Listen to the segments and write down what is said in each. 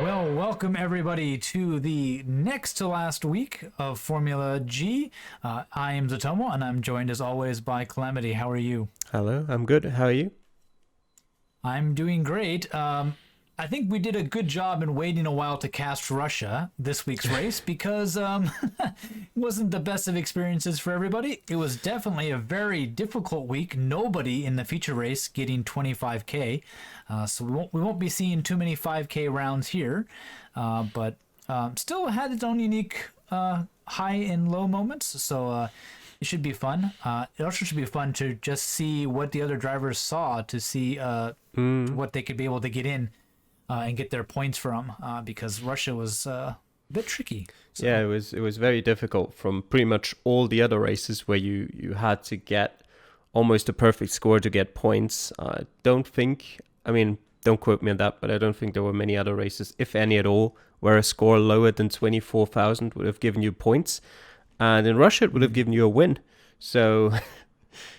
Well, welcome everybody to the next to last week of Formula G. I am Zotomo, and I'm joined as always by Calamity. How are you? Hello, I'm good. How are you? I'm doing great. I think we did a good job in waiting a while to cast Russia this week's race because it wasn't the best of experiences for everybody. It was definitely a very difficult week. Nobody in the feature race getting 25K, so we won't be seeing too many 5K rounds here, but still had its own unique high and low moments. So. It should be fun. It also should be fun to just see what the other drivers saw to see what they could be able to get in and get their points from because Russia was a bit tricky. Yeah, So it was very difficult from pretty much all the other races where you had to get almost a perfect score to get points. I don't think, I mean, don't quote me on that, but I don't think there were many other races, if any at all, where a score lower than 24,000 would have given you points. And in Russia, it would have given you a win. So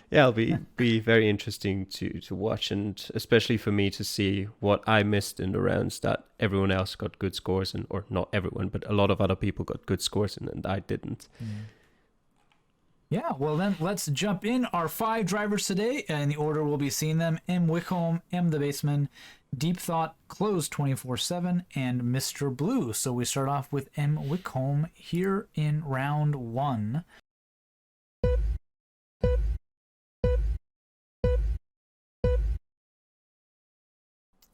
yeah, it'll be very interesting to watch, and especially for me to see what I missed in the rounds that everyone else got good scores in, or not everyone, but a lot of other people got good scores in, and I didn't. yeah, well then let's jump in. Our five drivers today, and the order we'll be seeing them: M. Wickholm, M. the Baseman, Deep Thought, Closed 24/7, and Mr. Blue. So we start off with M. Wickholm here in round one.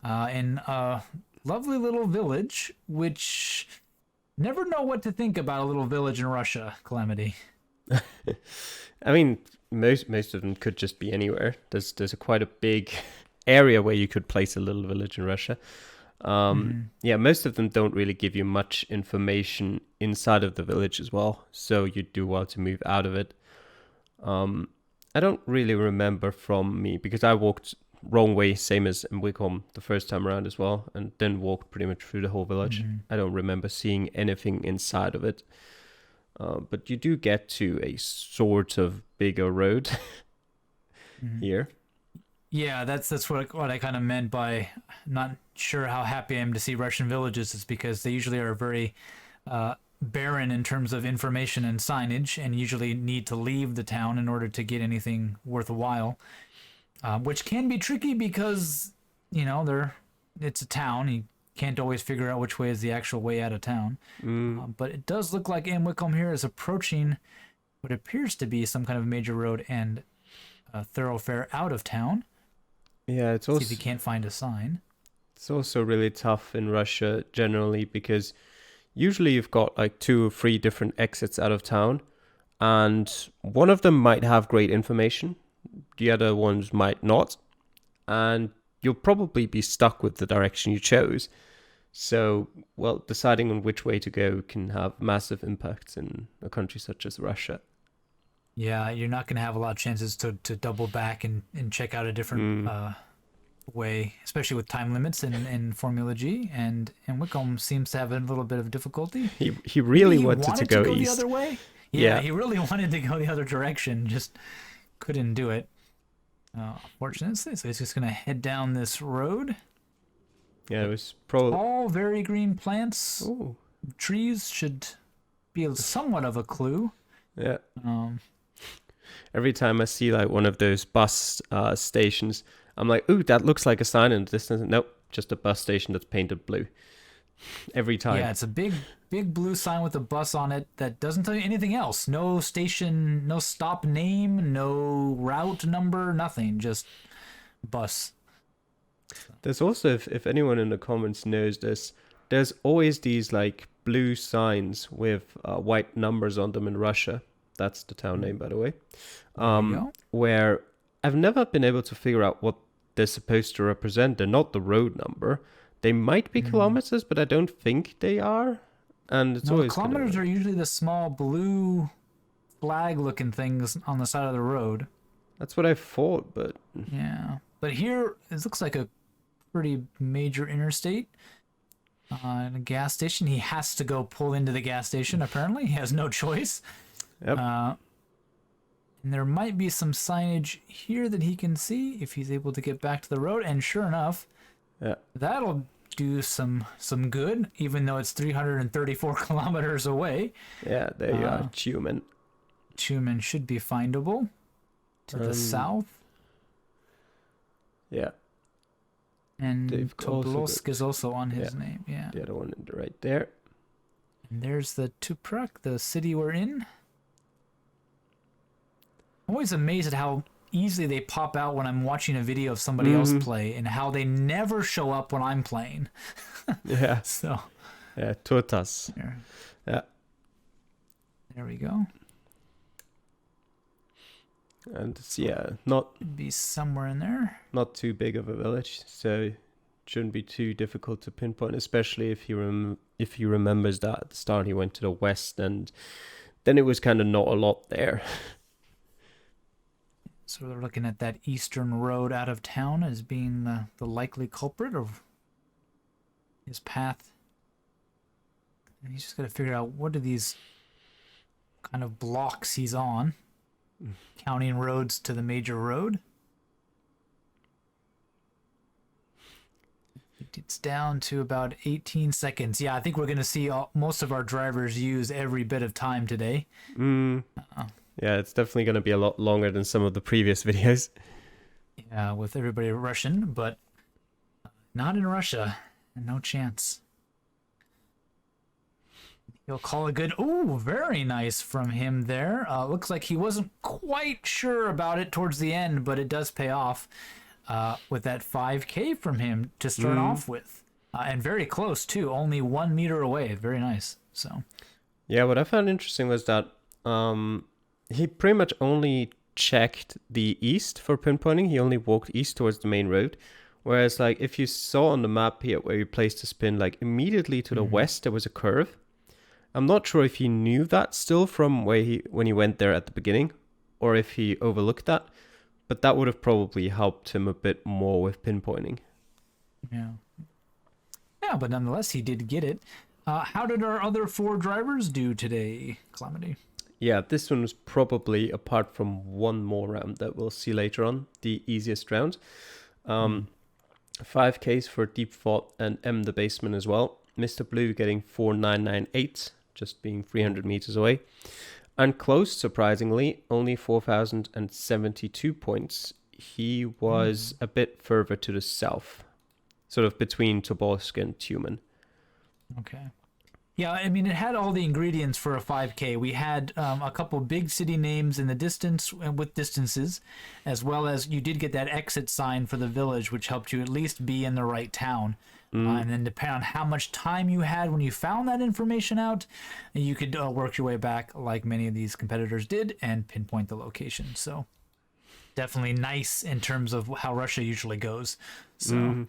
In a lovely little village, which never know what to think about a little village in Russia, Calamity. I mean, most of them could just be anywhere. There's quite a big area where you could place a little village in Russia. Yeah, most of them don't really give you much information inside of the village as well, so you do well to move out of it. I don't really remember from me because I walked wrong way, same as in Wickham the first time around as well, and then walked pretty much through the whole village. I don't remember seeing anything inside of it. But you do get to a sort of bigger road here. Yeah, that's what I kind of meant by not sure how happy I am to see Russian villages. Is because they usually are very barren in terms of information and signage, and usually need to leave the town in order to get anything worthwhile, which can be tricky because it's a town. You can't always figure out which way is the actual way out of town. But it does look like M. Wickham here is approaching what appears to be some kind of major road and a thoroughfare out of town. Yeah, it's See if also you can't find a sign. it's also really tough in Russia generally because usually you've got like two or three different exits out of town, and one of them might have great information, the other ones might not, and you'll probably be stuck with the direction you chose. So, well, deciding on which way to go can have massive impacts in a country such as Russia. Yeah, you're not going to have a lot of chances to double back and check out a different way, especially with time limits in Formula G. And Wickham seems to have a little bit of difficulty. He Maybe really he wanted to wanted go the east. other way. Yeah, Yeah, he really wanted to go the other direction, just couldn't do it. Fortunately, so he's just going to head down this road. yeah, it was probably. All very green plants, Oh, trees should be somewhat of a clue. yeah. Um, Every time I see like one of those bus stations, I'm like, ooh, that looks like a sign in the distance. Nope, just a bus station that's painted blue. Every time. Yeah, it's a big blue sign with a bus on it that doesn't tell you anything else. No station, no stop name, no route number, nothing. Just bus. There's also, if anyone in the comments knows this, there's always these like blue signs with white numbers on them in Russia. That's the town name, by the way. There you go. Where I've never been able to figure out what they're supposed to represent. They're not the road number. They might be kilometers, but I don't think they are. And it's No, the always kind kilometers of are usually the small blue flag-looking things on the side of the road. that's what I thought, but Yeah, but here it looks like a pretty major interstate. A gas station. He has to go pull into the gas station. Apparently, he has no choice. yep. And there might be some signage here that he can see if he's able to get back to the road. And sure enough, Yeah. that'll do some good, even though it's 334 kilometers away. Yeah, there you are, Tumen. Tumen should be findable to the south. Yeah. And They've also Tobolsk is also on his name. Yeah. The other one right there. And there's the Tuprak, the city we're in. I'm always amazed at how easily they pop out when I'm watching a video of somebody else play, and how they never show up when I'm playing. Yeah. So. Yeah, Totas. There. Yeah. There we go. And it's, not It'd be somewhere in there. not too big of a village, so it shouldn't be too difficult to pinpoint, especially if he remembers that at the start he went to the west, and then it was kind of not a lot there. So they're looking at that eastern road out of town as being the likely culprit of his path. And he's just got to figure out what are these kind of blocks he's on, counting roads to the major road. It's down to about 18 seconds. Yeah, I think we're going to see most of our drivers use every bit of time today. Yeah, it's definitely going to be a lot longer than some of the previous videos. Yeah, with everybody Russian, but not in Russia. No chance. He'll call a good... Ooh, very nice from him there. Looks like he wasn't quite sure about it towards the end, but it does pay off with that 5K from him to start off with. And very close, too. Only 1 meter away. Very nice. So. Yeah, what I found interesting was that he pretty much only checked the east for pinpointing. He only walked east towards the main road. Whereas, like, if you saw on the map here where he placed the spin, like, immediately to the west, there was a curve. I'm not sure if he knew that still from when he went there at the beginning, or if he overlooked that. But that would have probably helped him a bit more with pinpointing. Yeah. Yeah, but nonetheless, he did get it. How did our other 4 drivers do today, Calamity? Yeah, this one was probably, apart from one more round that we'll see later on, the easiest round. 5Ks for Deep Thought and M the Baseman as well. Mr. Blue getting 4998, just being 300 meters away. And Close, surprisingly, only 4,072 points. He was a bit further to the south, sort of between Tobolsk and Tumen. Okay. Yeah, I mean, it had all the ingredients for a 5K. We had a couple big city names in the distance with distances, as well as you did get that exit sign for the village, which helped you at least be in the right town. And then depending on how much time you had when you found that information out, you could work your way back like many of these competitors did and pinpoint the location. So definitely nice in terms of how Russia usually goes. So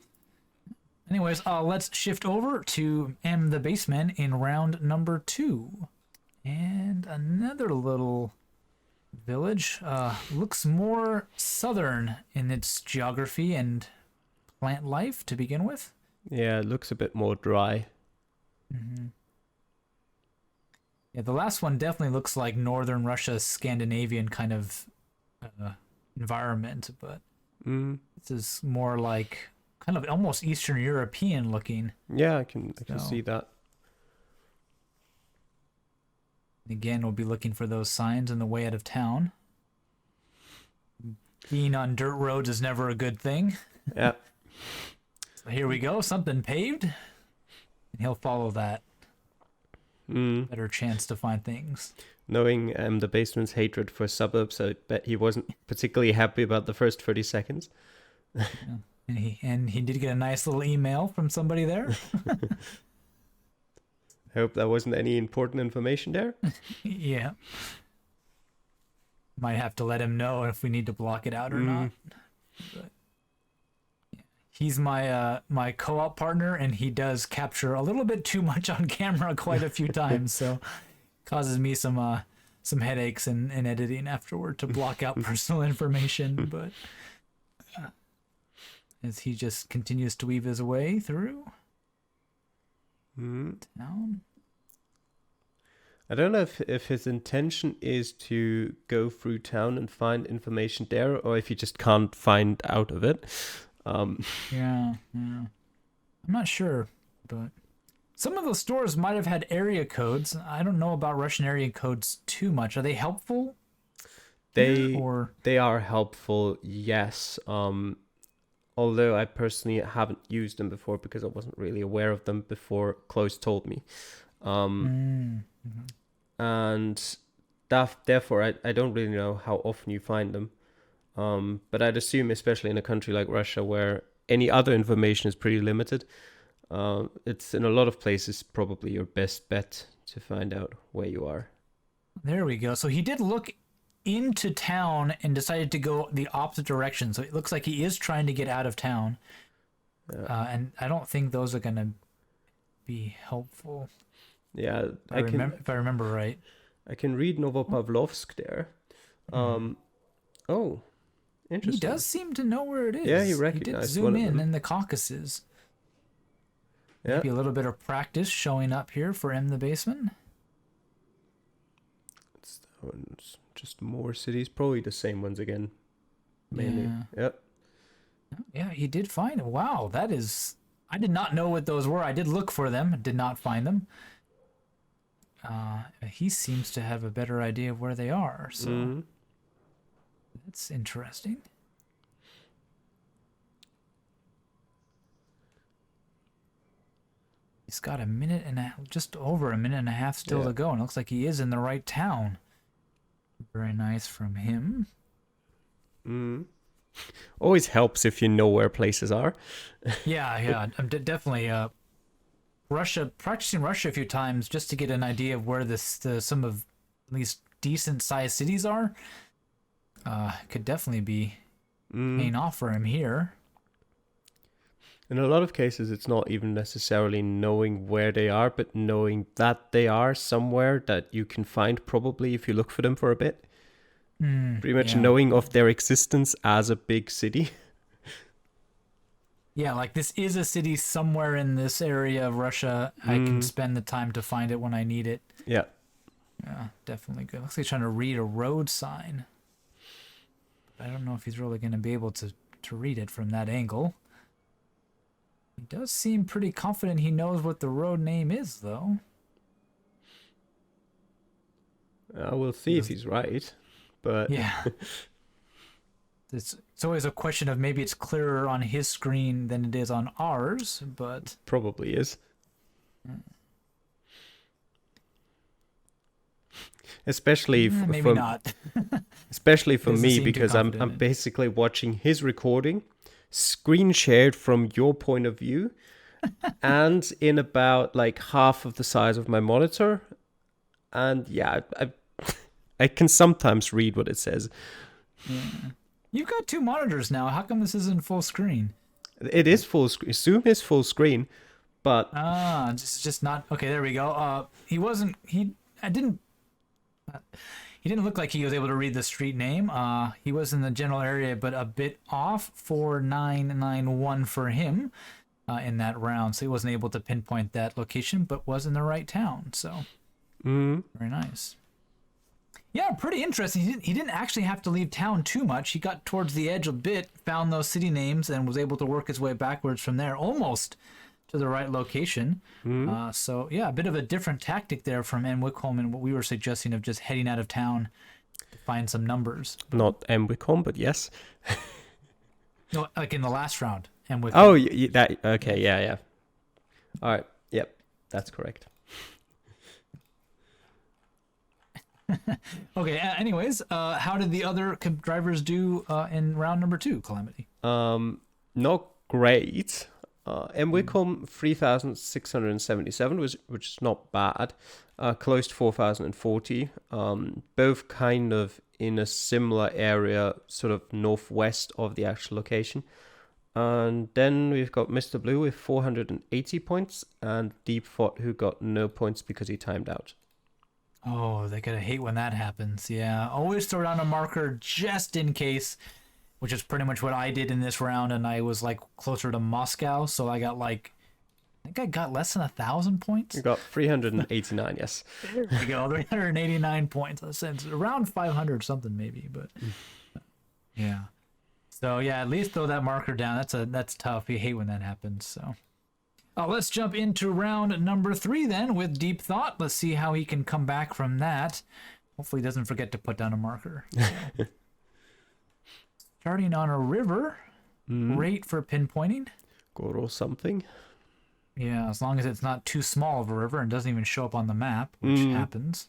anyways, let's shift over to M the Baseman in round number 2. And another little village. Looks more southern in its geography and plant life to begin with. Yeah, it looks a bit more dry. Yeah, the last one definitely looks like northern Russia, Scandinavian kind of environment, but this is more like kind of almost Eastern European looking. Yeah, I can see that. Again, we'll be looking for those signs on the way out of town. Being on dirt roads is never a good thing. Yeah. So here we go, something paved, and he'll follow that. Better chance to find things. Knowing the Baseman's hatred for suburbs, I bet he wasn't particularly happy about the first 30 seconds. Yeah. And he did get a nice little email from somebody there. I hope that wasn't any important information there. Yeah. Might have to let him know if we need to block it out or not. But yeah. He's my my co-op partner, and he does capture a little bit too much on camera quite a few times, so causes me some headaches in editing afterward to block out personal information, but as he just continues to weave his way through town. I don't know if his intention is to go through town and find information there, or if he just can't find out of it. Yeah. I'm not sure, but some of those stores might have had area codes. I don't know about Russian area codes too much. Are they helpful? They are helpful, yes. Although I personally haven't used them before because I wasn't really aware of them before Close told me. And therefore, I don't really know how often you find them. But I'd assume, especially in a country like Russia, where any other information is pretty limited, it's in a lot of places probably your best bet to find out where you are. There we go. So he did look into town and decided to go the opposite direction. So it looks like he is trying to get out of town. And I don't think those are going to be helpful. Yeah, if I remember right. I can read Novopavlovsk there. Oh, interesting. He does seem to know where it is. Yeah, he recognized did one zoom of them. in the Caucasus. Yeah. Maybe a little bit of practice showing up here for M the Basement. It's just more cities, probably the same ones again. Mainly. Yeah. Yep. Yeah, he did find it. Wow, that is... I did not know what those were. I did look for them, did not find them. He seems to have a better idea of where they are, so that's interesting. He's got just over a minute and a half still to go, and it looks like he is in the right town. Very nice from him. Always helps if you know where places are. Yeah, I'm definitely practicing Russia a few times just to get an idea of where some of these decent sized cities are. Could definitely be paying off for him here. In a lot of cases, it's not even necessarily knowing where they are, but knowing that they are somewhere that you can find probably if you look for them for a bit. Pretty much knowing of their existence as a big city. Yeah, like this is a city somewhere in this area of Russia. I can spend the time to find it when I need it. Yeah. Yeah, definitely good. Looks like he's trying to read a road sign. I don't know if he's really going to be able to read it from that angle. He does seem pretty confident he knows what the road name is, though. We'll see if he's right. But yeah. It's always a question of maybe it's clearer on his screen than it is on ours, but... Probably is. Especially maybe not. Especially for me, because I'm basically watching his recording, screen shared from your point of view, and in about like half of the size of my monitor. And yeah, I can sometimes read what it says. Yeah. You've got two monitors now. How come this isn't full screen? It is full screen. Zoom is full screen, but just not okay. There we go. He didn't look like he was able to read the street name. He was in the general area, but a bit off. 4991 for him in that round, so he wasn't able to pinpoint that location, but was in the right town. So very nice. Yeah, pretty interesting. He didn't actually have to leave town too much. He got towards the edge a bit, found those city names, and was able to work his way backwards from there, almost to the right location. So, yeah, a bit of a different tactic there from M. Wickholm and what we were suggesting of just heading out of town to find some numbers. Not M. Wickholm, but yes. No, like in the last round, M. Wickholm. Oh, okay, yeah. All right, yep, that's correct. Okay, anyways, how did the other drivers do in round number 2, Calamity? Not great. M. Wickholm 3,677, which is not bad. Close to 4,040. Both kind of in a similar area, sort of northwest of the actual location. And then we've got Mr. Blue with 480 points and Deep Thought, who got no points because he timed out. Oh, they gotta hate when that happens. Yeah, always throw down a marker just in case, which is pretty much what I did in this round, and I was like closer to Moscow, so I got I think I got less than 1,000 points. You got 389, yes. There we go, 389 points. It's around 500 something maybe, but yeah. So yeah, at least throw that marker down. That's tough. You hate when that happens. So Let's jump into round number 3 then with Deep Thought. Let's see how he can come back from that. Hopefully he doesn't forget to put down a marker. So. Starting on a river. Great for pinpointing. Goro something. Yeah, as long as it's not too small of a river and doesn't even show up on the map, which happens.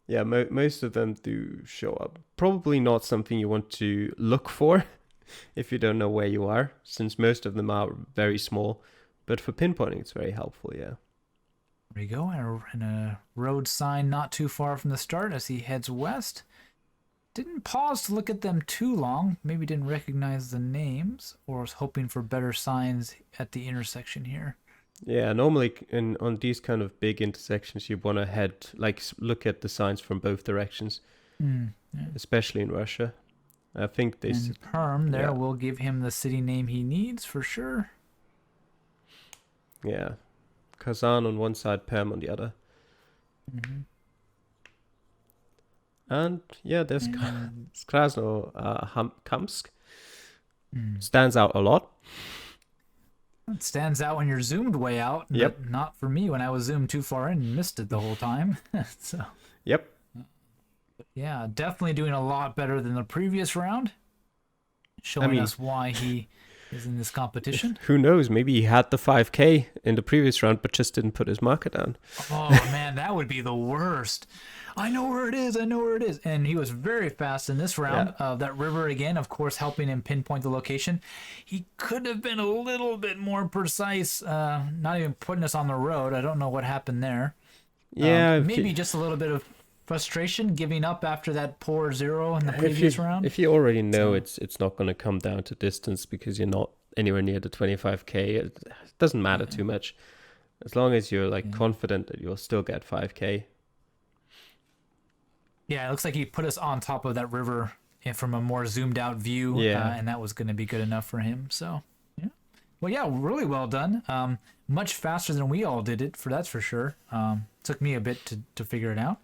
Yeah, most of them do show up. Probably not something you want to look for if you don't know where you are, since most of them are very small. But for pinpointing, it's very helpful, yeah. There we go, and a road sign not too far from the start as he heads west. Didn't pause to look at them too long. Maybe didn't recognize the names, or was hoping for better signs at the intersection here. Yeah, normally on these kind of big intersections, you want to look at the signs from both directions, especially in Russia. I think they... And Perm there will give him the city name he needs for sure. Yeah. Kazan on one side, Perm on the other. And yeah, there's Krasnokamsk. Stands out a lot. It stands out when you're zoomed way out. Yep. But not for me when I was zoomed too far in and missed it the whole time. So. Yep. Yeah, definitely doing a lot better than the previous round. Showing us why he is in this competition. Who knows? Maybe he had the 5K in the previous round, but just didn't put his marker down. Oh, man, that would be the worst. I know where it is. And he was very fast in this round. Yeah. That river, again, of course, helping him pinpoint the location. He could have been a little bit more precise, not even putting us on the road. I don't know what happened there. Yeah. Maybe just a little bit of frustration, giving up after that poor 0 in the previous round. If you already know it's not going to come down to distance because you're not anywhere near the 25K, it doesn't matter too much. As long as you're confident that you'll still get 5K. Yeah, it looks like he put us on top of that river from a more zoomed out view, and that was going to be good enough for him. So, yeah. Well, yeah, really well done. Much faster than we all did it, that's for sure. Took me a bit to figure it out.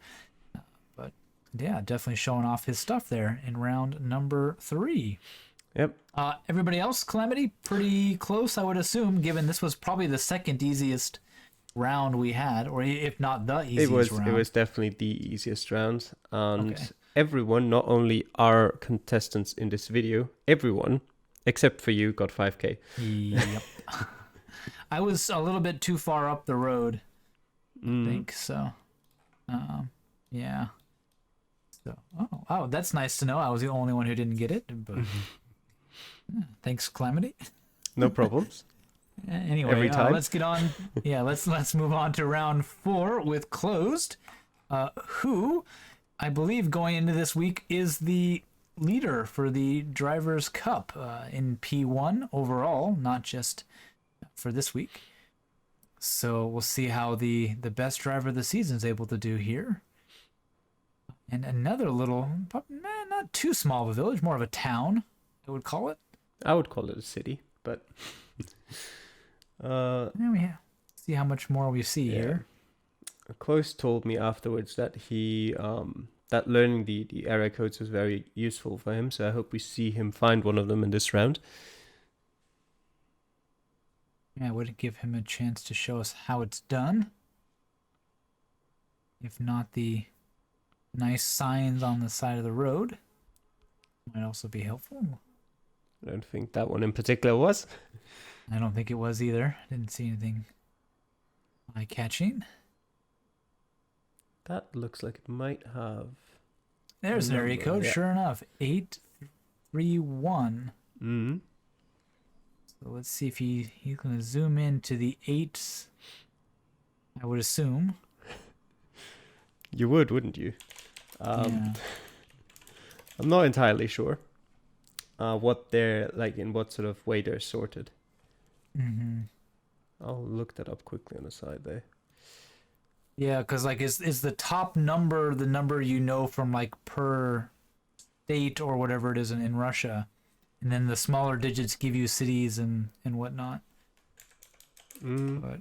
But, yeah, definitely showing off his stuff there in round number 3. Yep. Everybody else, Calamity, pretty close, I would assume, given this was probably the second easiest round we had, or if not the easiest round. It was definitely the easiest round, and everyone, not only our contestants in this video, everyone except for you got 5K. Yep. I was a little bit too far up the road, I think so. Yeah. So, oh, that's nice to know. I was the only one who didn't get it, but thanks, Calamity. No problems. Anyway, Every time. Let's get on. Yeah, let's move on to round 4 with Closed, who I believe going into this week is the leader for the Drivers' Cup in P1 overall, not just for this week. So we'll see how the best driver of the season is able to do here. And another little, not too small of a village, more of a town, I would call it. I would call it a city, but... see how much more we see here. Close told me afterwards that he that learning the area codes was very useful for him, so I hope we see him find one of them in this round. Yeah, I would give him a chance to show us how it's done. If not, the nice signs on the side of the road might also be helpful. I don't think that one in particular was. I don't think it was either. Didn't see anything eye-catching. That looks like it might have... There's an area code, sure enough. 831. Mm-hmm. So let's see if he's going to zoom in to the 8s, I would assume. You would, wouldn't you? Yeah. I'm not entirely sure what they're like, in what sort of way they're sorted. Mm-hmm. I'll look that up quickly on the side there. Yeah, because like is the top number the number you know from like per state or whatever it is in Russia, and then the smaller digits give you cities and whatnot. But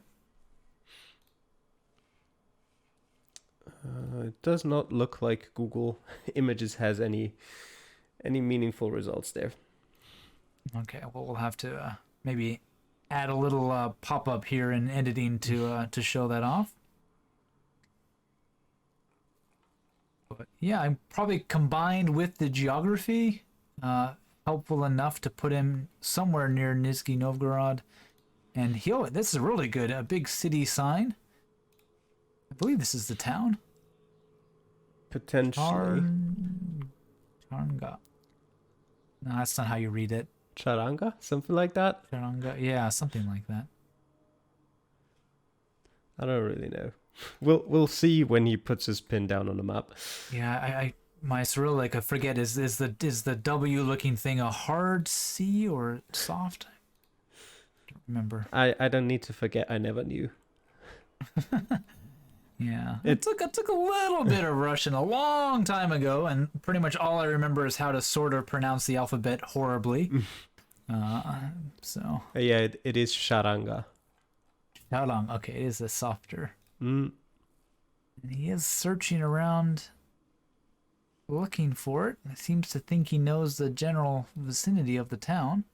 it does not look like Google Images has any meaningful results there. Okay, well we'll have to maybe add a little pop-up here in editing to show that off. But yeah, I'm probably combined with the geography, helpful enough to put him somewhere near Nizhny Novgorod. And this is really good. A big city sign. I believe this is the town. Potentially. Charanga. No, that's not how you read it. Charanga? Something like that? Charanga. Yeah, something like that. I don't really know. We'll see when he puts his pin down on the map. Yeah, my Cyrillic, I forget, is the W looking thing a hard C or soft? I don't remember. I don't need to forget, I never knew. Yeah. It took a little bit of Russian a long time ago, and pretty much all I remember is how to sort of pronounce the alphabet horribly. So. Yeah, it is Sharanga. How long? Okay, it is a softer. Mm. And he is searching around, looking for it. He seems to think he knows the general vicinity of the town.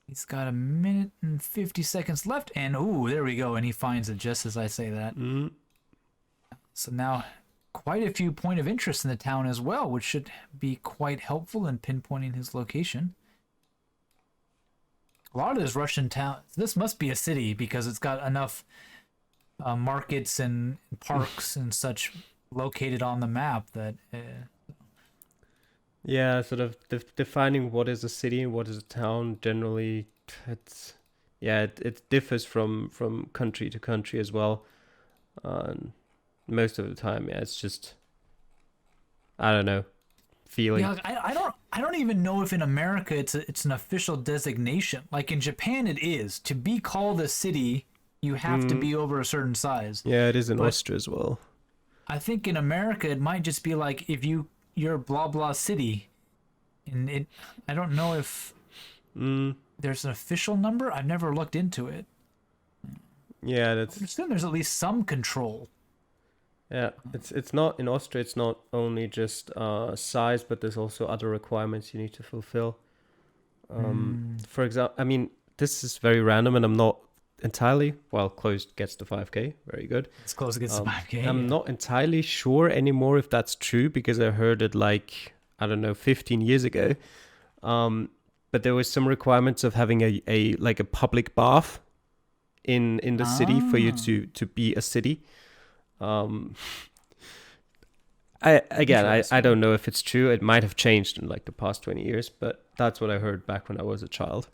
He's got 1 minute and 50 seconds left, and ooh, there we go, and he finds it just as I say that. Mm. So now, quite a few point of interest in the town as well, which should be quite helpful in pinpointing his location. A lot of this Russian town, this must be a city because it's got enough markets and parks and such located on the map that... Yeah, sort of defining what is a city and what is a town generally, it differs from country to country as well. And most of the time, yeah, it's just, I don't know, feeling. Yeah, I don't even know if in America it's an official designation. Like in Japan, it is. To be called a city, you have to be over a certain size. Yeah, it is in Austria as well. I think in America, it might just be like if you're blah blah city, and I don't know if there's an official number. I've never looked into it. Yeah, I assume there's at least some control. Yeah, it's not in Austria. It's not only just size, but there's also other requirements you need to fulfill. For example, I mean, this is very random, and I'm not entirely closed gets to 5K. Very good. It's close against the 5K. I'm not entirely sure anymore if that's true because I heard it like, I don't know, 15 years ago. But there was some requirements of having a public bath in the city for you to be a city. I don't know if it's true. It might have changed in like the past 20 years, but that's what I heard back when I was a child.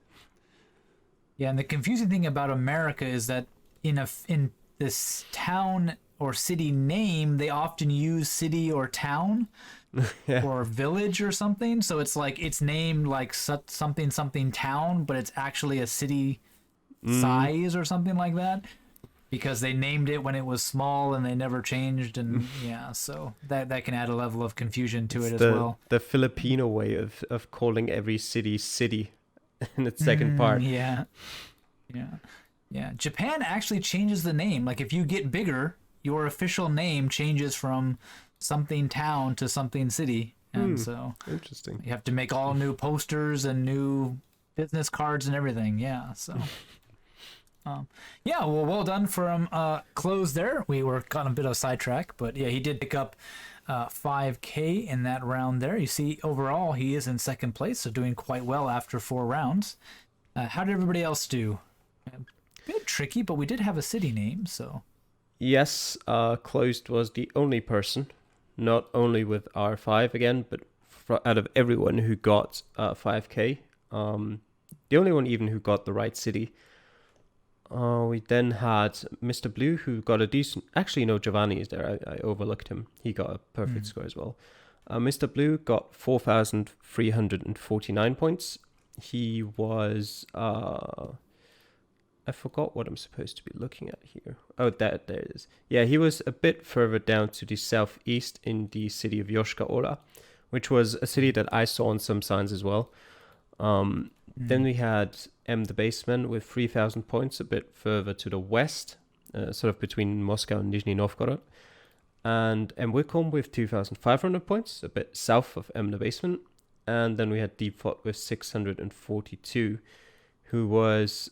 Yeah, and the confusing thing about America is that in this town or city name, they often use city or town or village or something. So it's like it's named like something town, but it's actually a city size or something like that because they named it when it was small and they never changed. And yeah, so that can add a level of confusion to it as well. The Filipino way of calling every city in its second part. Yeah. Japan actually changes the name. Like if you get bigger, your official name changes from something town to something city, and so interesting. You have to make all new posters and new business cards and everything. Yeah. So. Well done from Close there. We were on a bit of a sidetrack, but yeah, he did pick up 5K in that round there. You see, overall, he is in second place, so doing quite well after 4 rounds. How did everybody else do? A bit tricky, but we did have a city name, so... Yes, Closed was the only person, not only with R5 again, but out of everyone who got 5K, the only one even who got the right city. We then had Mr. Blue, who got a decent... Actually, no, Giovanni is there. I overlooked him. He got a perfect score as well. Mr. Blue got 4,349 points. He was... I forgot what I'm supposed to be looking at here. Oh, there it is. Yeah, he was a bit further down to the southeast in the city of Yoshka-Ola, which was a city that I saw on some signs as well. Then we had the Baseman with 3,000 points, a bit further to the west, sort of between Moscow and Nizhny Novgorod. And Wickham with 2,500 points, a bit south of the Basement. and then we had Deep Fog with 642, who was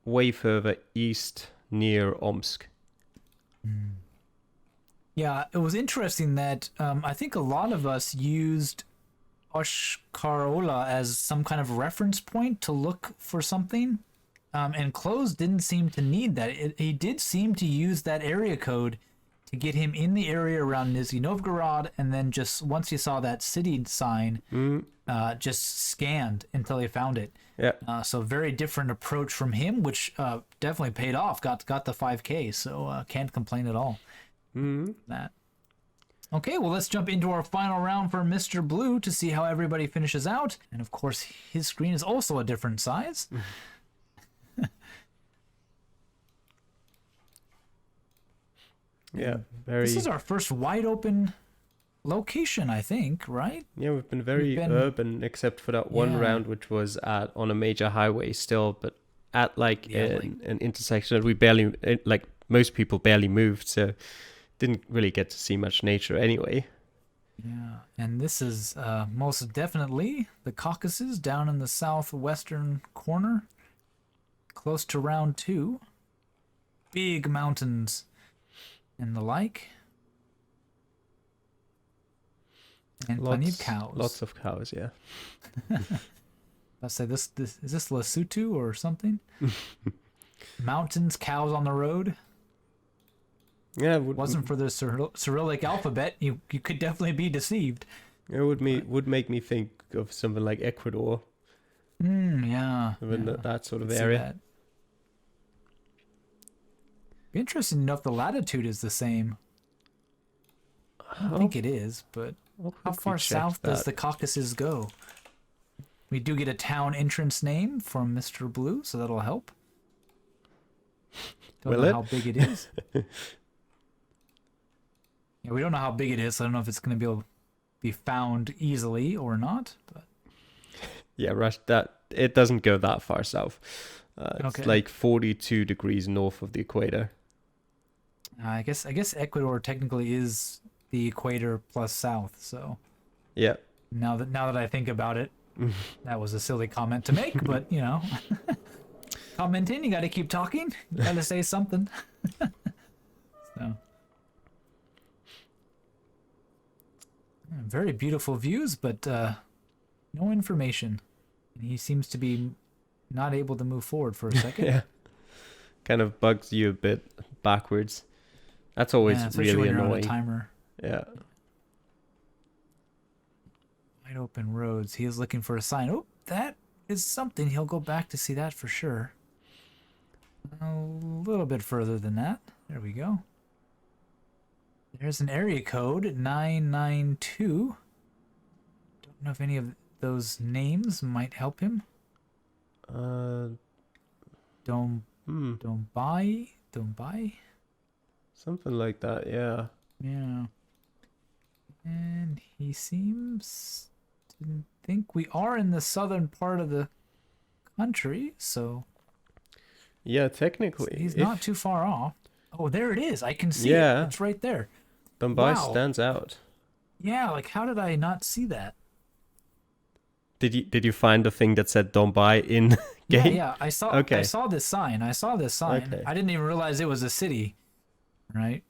way further east near Omsk. Yeah, it was interesting that I think a lot of us used Oshkarola as some kind of reference point to look for something. And Close didn't seem to need that. He did seem to use that area code to get him in the area around Nizhny Novgorod, and then just once he saw that city sign, just scanned until he found it. Yeah. So very different approach from him, which definitely paid off. Got the 5K, so can't complain at all. That. Okay, well, let's jump into our final round for Mr. Blue to see how everybody finishes out. And of course, his screen is also a different size. Yeah, very. This is our first wide open location, I think, right? Yeah, we've been very urban, except for that one round, which was on a major highway still, but at an intersection that we barely, like most people barely moved, so didn't really get to see much nature anyway. Yeah, and this is most definitely the Caucasus down in the southwestern corner, close to round 2. Big mountains and the like. And plenty of cows. Lots of cows, yeah. I say this is this Lesotho or something? Mountains, cows on the road. Yeah, wasn't for the Cyrillic alphabet, you could definitely be deceived. It would make me think of something like Ecuador. Yeah. That sort of area. Be interesting to know if the latitude is the same. I don't think it is, but how far south does the Caucasus go? We do get a town entrance name from Mr. Blue, so that'll help. Don't know how big it is. Yeah, we don't know how big it is, so I don't know if it's going to be able to be found easily or not. But yeah, it doesn't go that far south. It's like 42 degrees north of the equator. I guess Ecuador technically is the equator plus south. So yeah. Now that I think about it, that was a silly comment to make, but commenting, you got to keep talking. You got to say something. So. Very beautiful views, but no information. And he seems to be not able to move forward for a second. Yeah. Kind of bugs you a bit backwards. That's always really when you're annoying. On a timer. Yeah. Wide open roads. He is looking for a sign. Oh, that is something. He'll go back to see that for sure. A little bit further than that. There we go. There's an area code, 992. Don't know if any of those names might help him. Don't buy. Something like that, yeah. Yeah. And he seems to think we are in the southern part of the country, so... Yeah, technically. He's not too far off. Oh, there it is. I can see it. It's right there. Dombay stands out. Yeah, like how did I not see that? Did you find the thing that said Dombay in game? Yeah, I saw this sign. Okay. I didn't even realize it was a city. Right?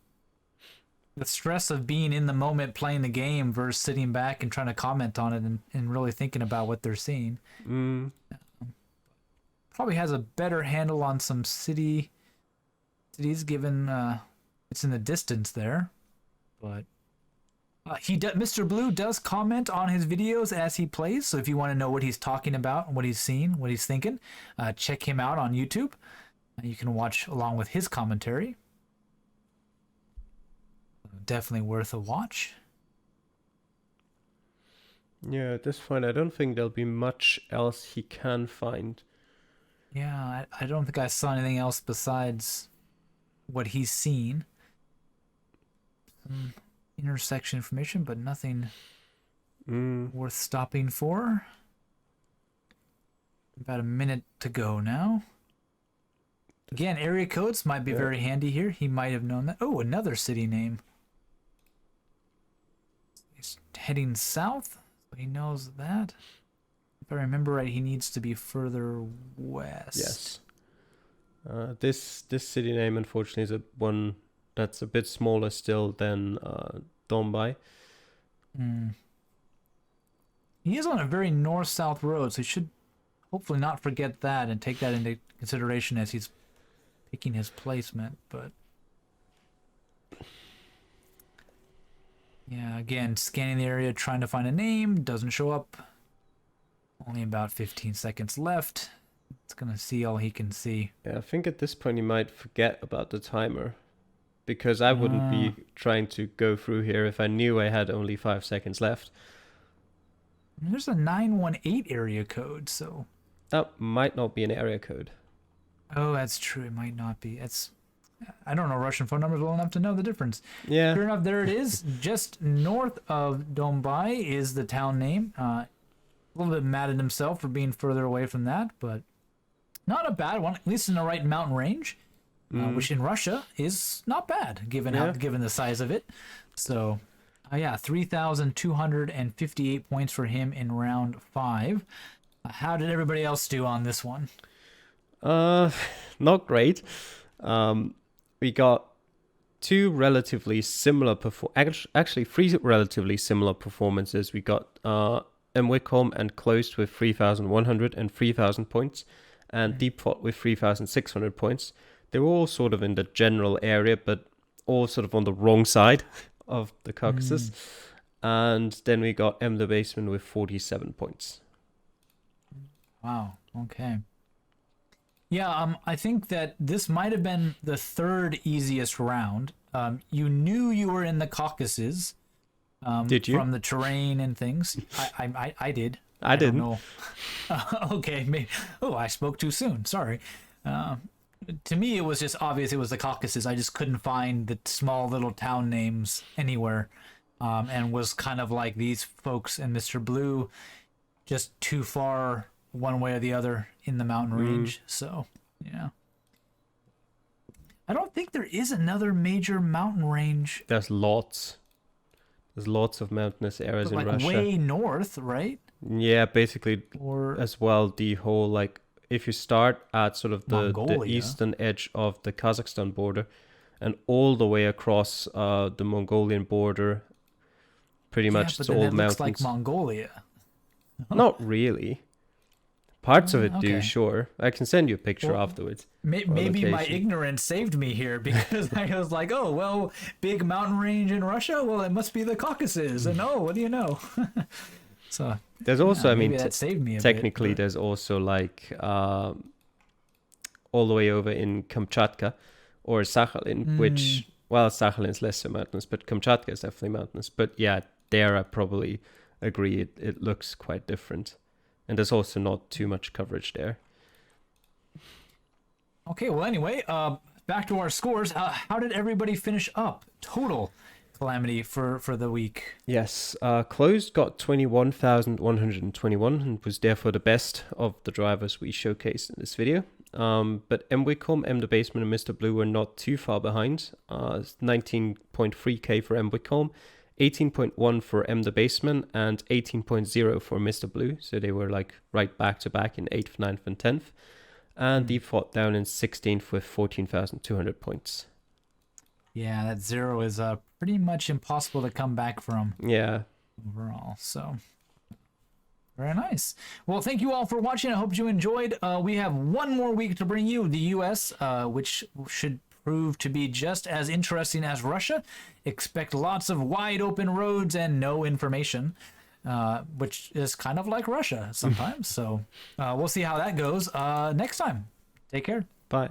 The stress of being in the moment playing the game versus sitting back and trying to comment on it and really thinking about what they're seeing. Probably has a better handle on some cities given it's in the distance there. But Mr. Blue does comment on his videos as he plays, so if you want to know what he's talking about and what he's seeing, what he's thinking, check him out on YouTube. You can watch along with his commentary. Definitely worth a watch. Yeah, at this point, I don't think there'll be much else he can find. Yeah, I don't think I saw anything else besides what he's seen. Some intersection information, but nothing worth stopping for. About a minute to go now. Again, area codes might be very handy here. He might have known that. Oh, another city name. He's heading south. He knows that. If I remember right, he needs to be further west. Yes. This city name, unfortunately, is one that's a bit smaller still than Dombai. He is on a very north-south road, so he should hopefully not forget that and take that into consideration as he's picking his placement. But yeah, again, scanning the area, trying to find a name, doesn't show up. Only about 15 seconds left. It's gonna see all he can see. Yeah, I think at this point he might forget about the timer, because I wouldn't be trying to go through here if I knew I had only 5 seconds left. There's a 918 area code, so... That might not be an area code. Oh, that's true. It might not be. I don't know Russian phone numbers well enough to know the difference. Yeah. Sure enough, there it is. Just north of Dombai is the town name. A little bit mad at himself for being further away from that, but not a bad one. At least in the right mountain range, which in Russia is not bad given the size of it. So... yeah, 3,258 points for him in round 5. How did everybody else do on this one? Not great. We got two relatively similar actually 3 relatively similar performances. We got Mwicom and Closed with 3,100 and 3,000 points, and Deepfort with 3,600 points. They were all sort of in the general area, but all sort of on the wrong side of the Caucasus. And then we got the Basement with 47 points. Wow. Okay. Yeah, I think that this might have been the third easiest round. You knew you were in the Caucasus. Did you? From the terrain and things. I did. I didn't. Don't know. Okay. Maybe. Oh, I spoke too soon. Sorry. To me, it was just obvious it was the Caucasus. I just couldn't find the small little town names anywhere, and was kind of like these folks and Mr. Blue, just too far one way or the other in the mountain range. So, yeah. I don't think there is another major mountain range. There's lots. There's lots of mountainous areas in Russia. Way north, right? Yeah, basically, or as well, the whole, like, if you start at sort of the eastern edge of the Kazakhstan border and all the way across the Mongolian border, pretty much it's all mountains. Looks like Mongolia. Not really. Parts of it do, sure. I can send you a picture afterwards. Maybe my ignorance saved me here, because I was like, oh, well, big mountain range in Russia? Well, it must be the Caucasus. And what do you know? So there's also, I mean, that saved me technically bit, there's also like all the way over in Kamchatka or Sakhalin, which, well, Sakhalin's less so mountainous, but Kamchatka is definitely mountainous. But yeah, there I probably agree it looks quite different. And there's also not too much coverage there. Okay, well, anyway, back to our scores. How did everybody finish up total, Calamity, for the week? Yes, Closed got 21,121 and was therefore the best of the drivers we showcased in this video. But Mwicom, the Basement, and Mr. Blue were not too far behind. 19.3k for Mwicom, 18.1 for the Basement, and 18.0 for Mr. Blue. So they were like right back to back in 8th, 9th, and 10th. And Deepfort down in 16th with 14,200 points. Yeah, that 0 is pretty much impossible to come back from. Yeah. Overall, so very nice. Well, thank you all for watching. I hope you enjoyed. We have one more week to bring you the U.S., which should prove to be just as interesting as Russia. Expect lots of wide open roads and no information, which is kind of like Russia sometimes. So we'll see how that goes next time. Take care. Bye.